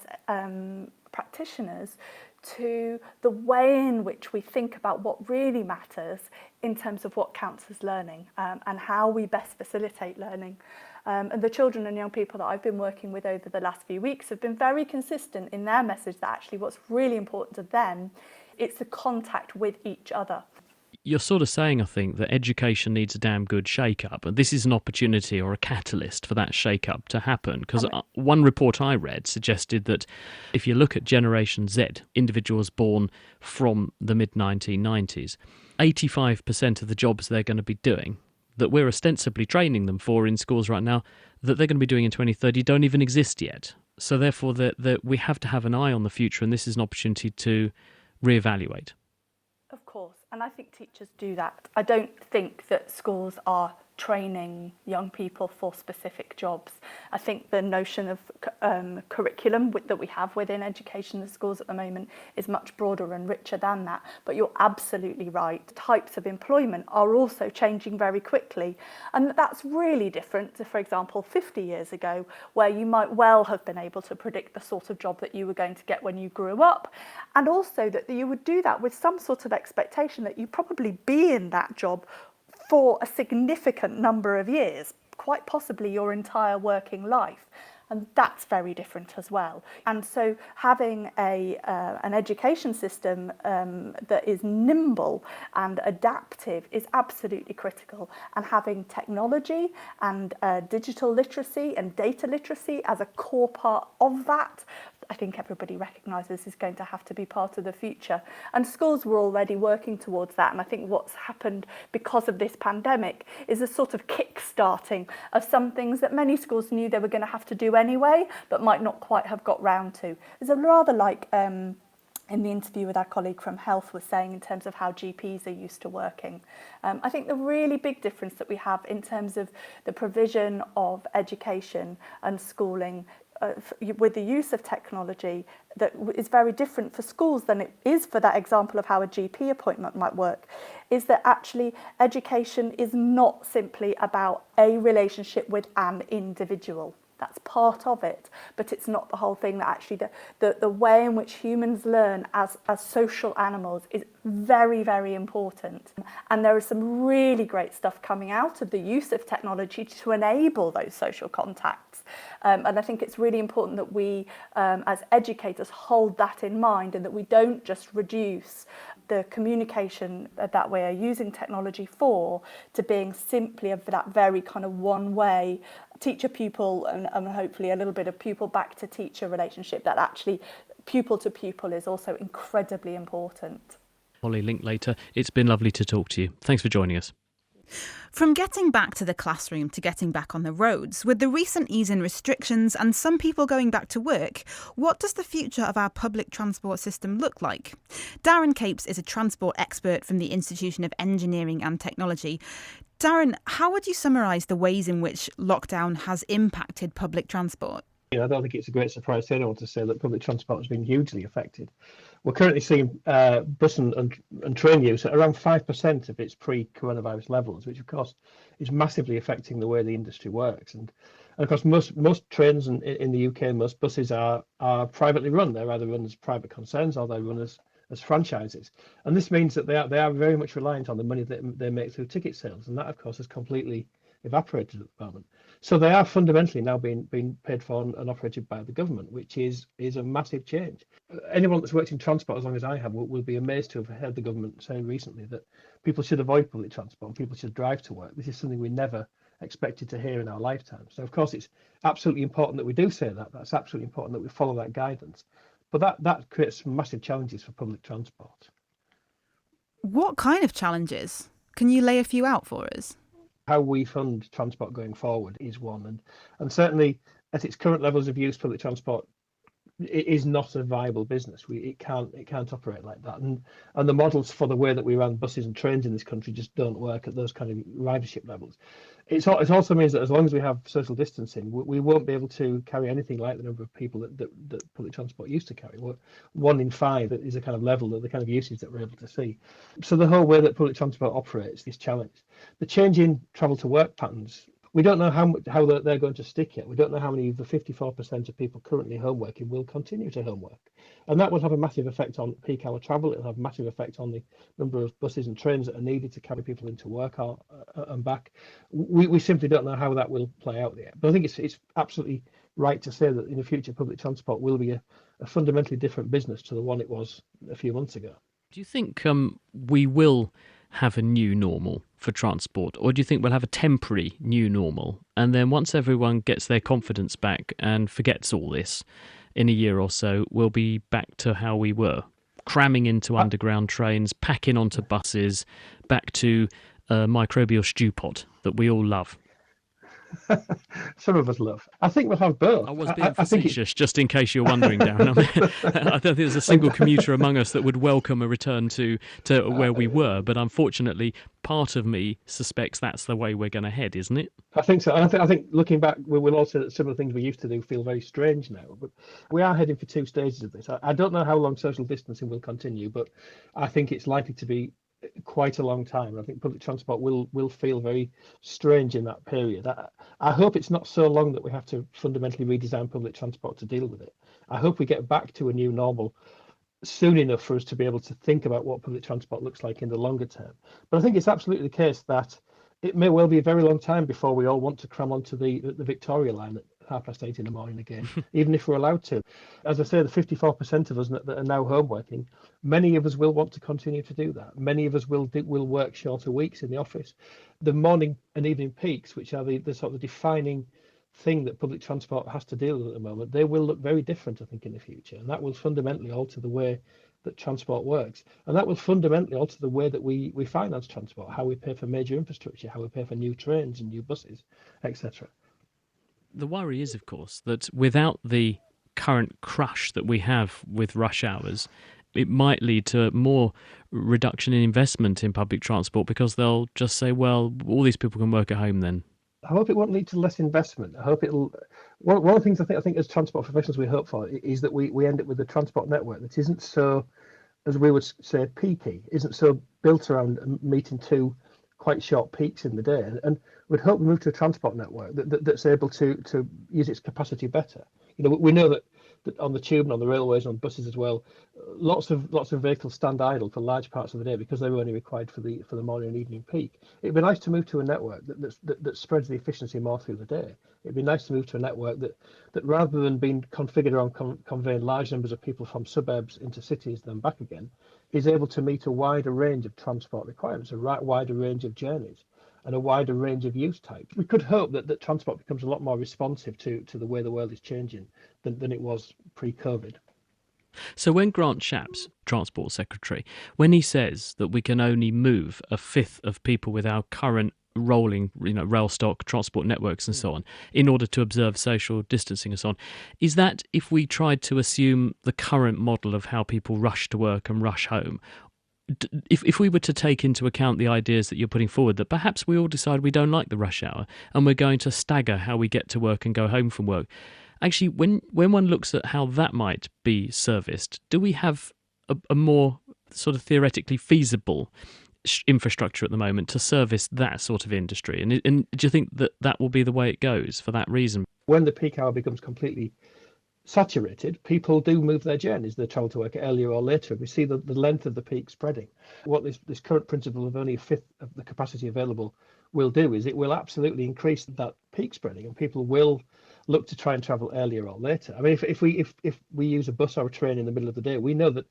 practitioners to the way in which we think about what really matters in terms of what counts as learning, and how we best facilitate learning. And the children and young people that I've been working with over the last few weeks have been very consistent in their message that actually what's really important to them, it's the contact with each other. You're sort of saying, I think, that education needs a damn good shake-up, and this is an opportunity or a catalyst for that shake-up to happen. Because one report I read suggested that if you look at Generation Z, individuals born from the mid-1990s, 85% of the jobs they're going to be doing, that we're ostensibly training them for in schools right now, that they're going to be doing in 2030 don't even exist yet. So therefore, we have to have an eye on the future, and this is an opportunity to reevaluate. Of course, and I think teachers do that. I don't think that schools are training young people for specific jobs. I think the notion of curriculum that we have within education in schools at the moment is much broader and richer than that. But you're absolutely right. Types of employment are also changing very quickly. And that's really different to, for example, 50 years ago, where you might well have been able to predict the sort of job that you were going to get when you grew up. And also that you would do that with some sort of expectation that you'd probably be in that job for a significant number of years, quite possibly your entire working life. And that's very different as well. And so having an education system that is nimble and adaptive is absolutely critical. And having technology and digital literacy and data literacy as a core part of that, I think everybody recognises is going to have to be part of the future. And schools were already working towards that. And I think what's happened because of this pandemic is a sort of kick-starting of some things that many schools knew they were going to have to do anyway, but might not quite have got round to. It's a rather like in the interview with our colleague from Health was saying in terms of how GPs are used to working. I think the really big difference that we have in terms of the provision of education and schooling with the use of technology that is very different for schools than it is for that example of how a GP appointment might work, is that actually education is not simply about a relationship with an individual. That's part of it, but it's not the whole thing. That actually the way in which humans learn as social animals is very, very important. And there is some really great stuff coming out of the use of technology to enable those social contacts. And I think it's really important that we, as educators, hold that in mind and that we don't just reduce the communication that we are using technology for to being simply of that very kind of one-way teacher-pupil and hopefully a little bit of pupil back to teacher relationship, that actually pupil to pupil is also incredibly important. Holly Linklater, it's been lovely to talk to you. Thanks for joining us. From getting back to the classroom to getting back on the roads, with the recent ease in restrictions and some people going back to work, what does the future of our public transport system look like? Darren Capes is a transport expert from the Institution of Engineering and Technology. Darren, how would you summarise the ways in which lockdown has impacted public transport? I don't think it's a great surprise to anyone to say that public transport has been hugely affected. We're currently seeing bus and train use at around 5% of its pre-coronavirus levels, which of course is massively affecting the way the industry works. And of course, most trains in the UK, most buses are privately run. They're either run as private concerns or they're run as franchises. And this means that they are very much reliant on the money that they make through ticket sales. And that, of course, has completely evaporated at the moment. So they are fundamentally now being paid for and operated by the government, which is a massive change. Anyone that's worked in transport as long as I have will be amazed to have heard the government say recently that people should avoid public transport and people should drive to work. This is something we never expected to hear in our lifetime. So of course it's absolutely important that we do say that. That's absolutely important that we follow that guidance. But that creates some massive challenges for public transport. What kind of challenges? Can you lay a few out for us? How we fund transport going forward is one, and certainly at its current levels of use, public transport it is not a viable business. It can't operate like that, and the models for the way that we run buses and trains in this country just don't work at those kind of ridership levels. It also means that as long as we have social distancing, we won't be able to carry anything like the number of people that public transport used to carry. 1 in 5 is a kind of level of the kind of usage that we're able to see. So the whole way that public transport operates is challenged. The change in travel to work patterns, we don't know how they're going to stick yet. We don't know how many of the 54% of people currently home working will continue to home work. And that will have a massive effect on peak hour travel. It'll have a massive effect on the number of buses and trains that are needed to carry people into work and back. We simply don't know how that will play out yet. But I think it's absolutely right to say that in the future, public transport will be a fundamentally different business to the one it was a few months ago. Do you think we will have a new normal for transport, or do you think we'll have a temporary new normal, and then once everyone gets their confidence back and forgets all this, in a year or so we'll be back to how we were, cramming into underground trains, packing onto buses, back to a microbial stew pot that we all love? Some of us love. I think we'll have both. I was being facetious, just in case you're wondering, Darren. I don't think there's a single commuter among us that would welcome a return to where we were, but unfortunately, part of me suspects that's the way we're going to head, isn't it? I think so. And I think looking back, we will also that some of the things we used to do feel very strange now. But we are heading for two stages of this. I don't know how long social distancing will continue, but I think it's likely to be quite a long time. I think public transport will feel very strange in that period. I hope it's not so long that we have to fundamentally redesign public transport to deal with it. I hope we get back to a new normal soon enough for us to be able to think about what public transport looks like in the longer term. But I think it's absolutely the case that it may well be a very long time before we all want to cram onto the Victoria line at 8:30 in the morning again, even if we're allowed to. As I say, the 54% of us that are now home working, many of us will want to continue to do that. Many of us will work shorter weeks in the office. The morning and evening peaks, which are the sort of defining thing that public transport has to deal with at the moment, they will look very different, I think, in the future. And that will fundamentally alter the way that transport works. And that will fundamentally alter the way that we finance transport, how we pay for major infrastructure, how we pay for new trains and new buses, etc. The worry is, of course, that without the current crush that we have with rush hours, it might lead to more reduction in investment in public transport because they'll just say, well, all these people can work at home then. I hope it won't lead to less investment. I hope it'll. One of the things I think as transport professionals we hope for is that we end up with a transport network that isn't so, as we would say, peaky, isn't so built around meeting two quite short peaks in the day, and we'd hope we move to a transport network that's able to use its capacity better. You know, we know that on the tube and on the railways, on buses as well, lots of vehicles stand idle for large parts of the day because they were only required for the morning and evening peak. It'd be nice to move to a network that spreads the efficiency more through the day. It'd be nice to move to a network that rather than being configured around conveying large numbers of people from suburbs into cities and then back again, is able to meet a wider range of transport requirements, a wider range of journeys, and a wider range of use types. We could hope that transport becomes a lot more responsive to the way the world is changing than it was pre-COVID. So when Grant Shapps, Transport Secretary, when he says that we can only move a fifth of people with our current rolling, rail stock, transport networks and so on, in order to observe social distancing and so on, is that if we tried to assume the current model of how people rush to work and rush home, if we were to take into account the ideas that you're putting forward, that perhaps we all decide we don't like the rush hour and we're going to stagger how we get to work and go home from work, actually, when one looks at how that might be serviced, do we have a more sort of theoretically feasible infrastructure at the moment to service that sort of industry? And do you think that will be the way it goes for that reason? When the peak hour becomes completely saturated, people do move their journeys. They travel to work earlier or later. We see the length of the peak spreading. What this current principle of only a fifth of the capacity available will do is it will absolutely increase that peak spreading, and people will look to try and travel earlier or later. I mean, if we use a bus or a train in the middle of the day, we know that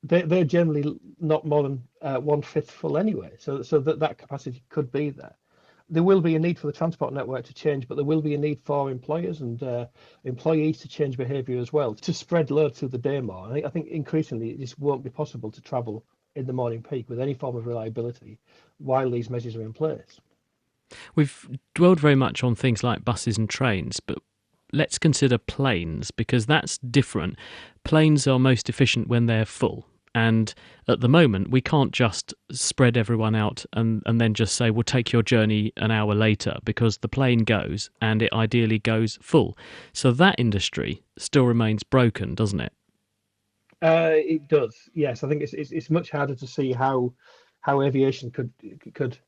they're generally not more than 1/5 full anyway. So that capacity could be there. There will be a need for the transport network to change, but there will be a need for employers and employees to change behaviour as well, to spread load through the day more. I think increasingly it just won't be possible to travel in the morning peak with any form of reliability while these measures are in place. We've dwelled very much on things like buses and trains, but let's consider planes, because that's different. Planes are most efficient when they're full. And at the moment, we can't just spread everyone out and then just say, we'll take your journey an hour later, because the plane goes and it ideally goes full. So that industry still remains broken, doesn't it? It does, yes. I think it's much harder to see how aviation could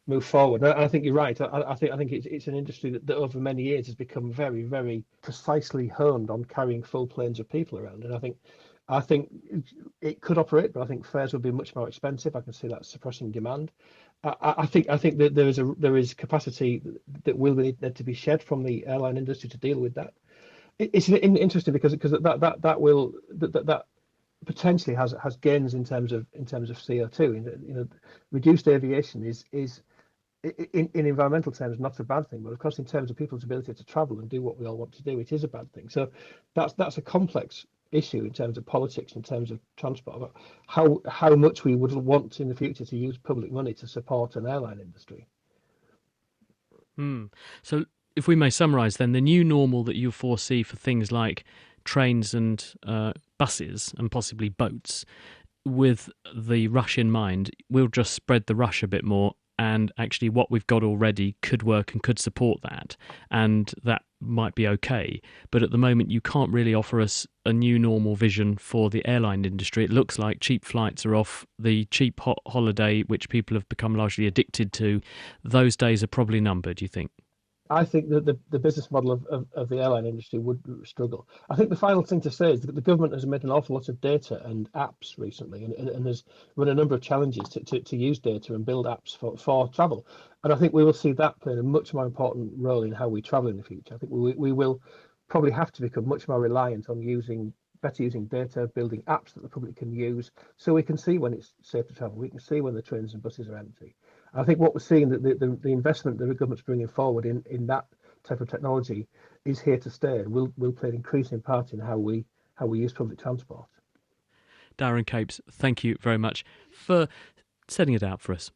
move forward. I think you're right. I think it's an industry that over many years has become very, very precisely honed on carrying full planes of people around. And I think it could operate, but I think fares would be much more expensive. I can see that suppressing demand. I think that there is capacity that will need to be shed from the airline industry to deal with that. It's interesting because that potentially has gains in terms of CO2. Reduced aviation is in environmental terms not a bad thing, but of course in terms of people's ability to travel and do what we all want to do, it is a bad thing. So that's a complex issue in terms of politics, in terms of transport, about how much we would want in the future to use public money to support an airline industry. So if we may summarise then, the new normal that you foresee for things like trains and buses and possibly boats, with the rush in mind, we'll just spread the rush a bit more, and actually what we've got already could work and could support that, and that might be okay. But at the moment you can't really offer us a new normal vision for the airline industry. It looks like cheap flights are off, the cheap holiday which people have become largely addicted to, those days are probably numbered, do you think? I think that the business model of the airline industry would struggle. I think the final thing to say is that the government has made an awful lot of data and apps recently, and has run a number of challenges to use data and build apps for travel. And I think we will see that playing a much more important role in how we travel in the future. I think we will probably have to become much more reliant on better using data, building apps that the public can use, so we can see when it's safe to travel. We can see when the trains and buses are empty. I think what we're seeing, that the investment that the government's bringing forward in that type of technology is here to stay, and will play an increasing part in how we use public transport. Darren Capes, thank you very much for setting it out for us.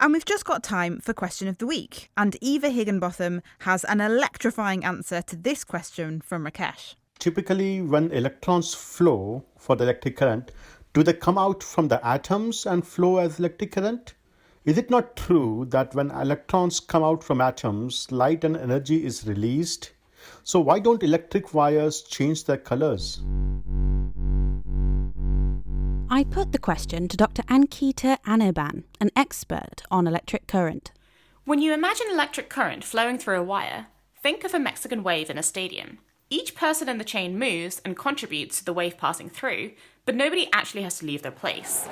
And we've just got time for Question of the Week, and Eva Higginbotham has an electrifying answer to this question from Rakesh. Typically, when electrons flow for the electric current, do they come out from the atoms and flow as electric current? Is it not true that when electrons come out from atoms, light and energy is released? So why don't electric wires change their colours? I put the question to Dr. Ankita Anirban, an expert on electric current. When you imagine electric current flowing through a wire, think of a Mexican wave in a stadium. Each person in the chain moves and contributes to the wave passing through, but nobody actually has to leave their place.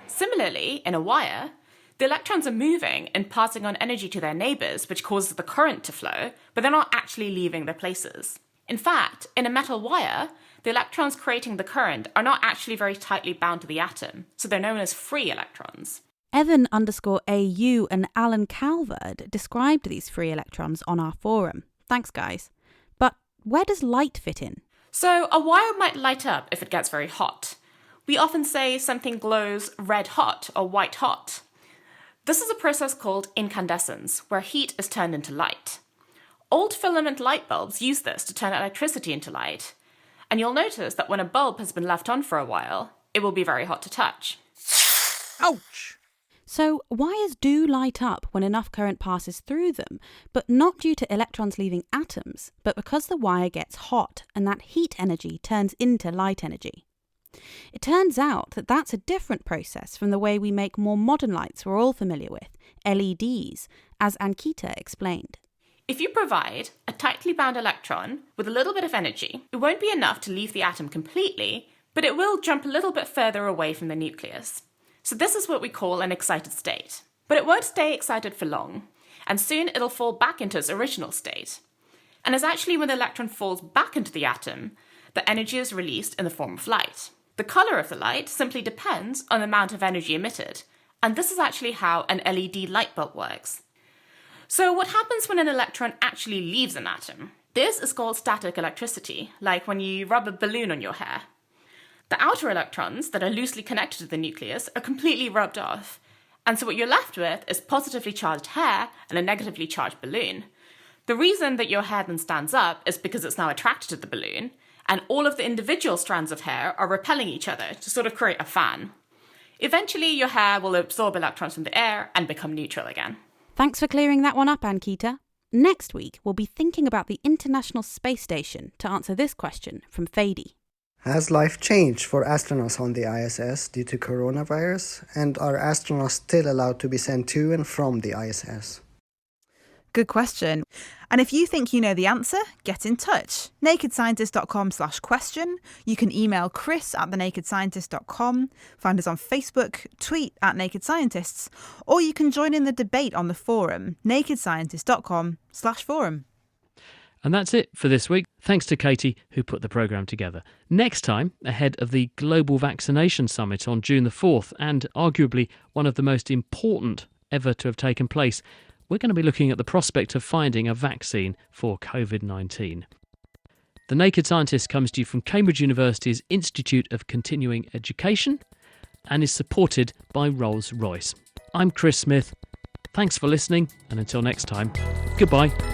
Similarly, in a wire, the electrons are moving and passing on energy to their neighbours, which causes the current to flow, but they're not actually leaving their places. In fact, in a metal wire, the electrons creating the current are not actually very tightly bound to the atom, so they're known as free electrons. Evan_AU and Alan Calvert described these free electrons on our forum. Thanks, guys. But where does light fit in? So a wire might light up if it gets very hot. We often say something glows red hot or white hot. This is a process called incandescence, where heat is turned into light. Old filament light bulbs use this to turn electricity into light. And you'll notice that when a bulb has been left on for a while, it will be very hot to touch. Ouch! So wires do light up when enough current passes through them, but not due to electrons leaving atoms, but because the wire gets hot and that heat energy turns into light energy. It turns out that that's a different process from the way we make more modern lights we're all familiar with, LEDs, as Ankita explained. If you provide a tightly bound electron with a little bit of energy, it won't be enough to leave the atom completely, but it will jump a little bit further away from the nucleus. So this is what we call an excited state. But it won't stay excited for long, and soon it'll fall back into its original state. And it's actually when the electron falls back into the atom that energy is released in the form of light. The colour of the light simply depends on the amount of energy emitted, and this is actually how an LED light bulb works. So what happens when an electron actually leaves an atom? This is called static electricity, like when you rub a balloon on your hair. The outer electrons that are loosely connected to the nucleus are completely rubbed off, and so what you're left with is positively charged hair and a negatively charged balloon. The reason that your hair then stands up is because it's now attracted to the balloon, and all of the individual strands of hair are repelling each other to sort of create a fan. Eventually, your hair will absorb electrons from the air and become neutral again. Thanks for clearing that one up, Ankita. Next week, we'll be thinking about the International Space Station to answer this question from Fady. Has life changed for astronauts on the ISS due to coronavirus? And are astronauts still allowed to be sent to and from the ISS? Good question. And if you think you know the answer, get in touch. nakedscientist.com/question. You can email chris@thenakedscientist.com, find us on Facebook, tweet @nakedscientists, or you can join in the debate on the forum, nakedscientist.com/forum. And that's it for this week. Thanks to Katie, who put the programme together. Next time, ahead of the Global Vaccination Summit on June the 4th, and arguably one of the most important ever to have taken place, we're going to be looking at the prospect of finding a vaccine for COVID-19. The Naked Scientist comes to you from Cambridge University's Institute of Continuing Education and is supported by Rolls-Royce. I'm Chris Smith. Thanks for listening, and until next time, goodbye.